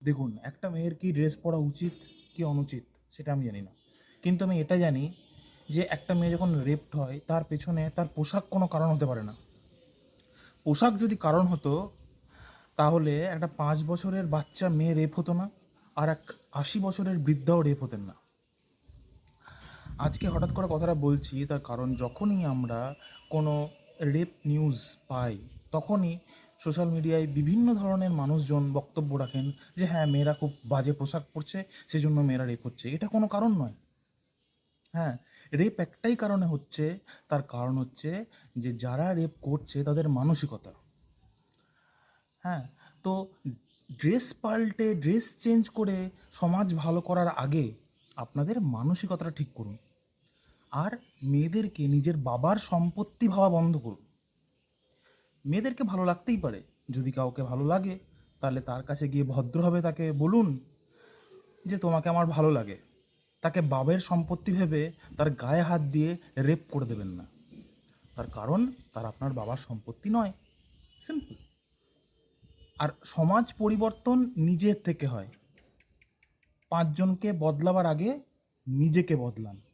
দেখুন, একটা মেয়ের কি ড্রেস পরা উচিত কি অনুচিত সেটা আমি জানি না, কিন্তু আমি এটা জানি যে একটা মেয়ে যখন রেপড হয় তার পেছনে তার পোশাক কোনো কারণ হতে পারে না। পোশাক যদি কারণ হতো তাহলে একটা 5 বছরের বাচ্চা মেয়ে রেপ হতো না, আর এক 80 বছরের বৃদ্ধাও রেপ হতেন না। আজকে হঠাৎ করে কথাটা বলছি তার কারণ যখনই আমরা কোনো রেপ নিউজ পাই তখনই সোশ্যাল মিডিয়ায় বিভিন্ন ধরনের মানুষজন বক্তব্য রাখেন যে হ্যাঁ, মেয়েরা খুব বাজে পোশাক পরছে সেজন্য মেয়েরা রেপ হচ্ছে। এটা কোনো কারণ নয়। হ্যাঁ, রেপ একটাই কারণে হচ্ছে, তার কারণ হচ্ছে যে যারা রেপ করছে তাদের মানসিকতা। হ্যাঁ, তো ড্রেস পাল্টে ড্রেস চেঞ্জ করে সমাজ ভালো করার আগে আপনাদের মানসিকতাটা ঠিক করুন। আর মেয়েদেরকে নিজের বাবার সম্পত্তি ভাবা বন্ধ করুন। মেয়েদেরকে ভালো লাগতেই পারে, যদি কাউকে ভালো লাগে তাহলে তার কাছে গিয়ে ভদ্রভাবে তাকে বলুন যে তোমাকে আমার ভালো লাগে। তাকে বাবের সম্পত্তি ভেবে তার গায়ে হাত দিয়ে রেপ করে দেবেন না, তার কারণ তার আপনার বাবার সম্পত্তি নয়। সিম্পল। আর সমাজ পরিবর্তন নিজের থেকে হয়। 5 জনকে বদলাবার আগে নিজেকে বদলান।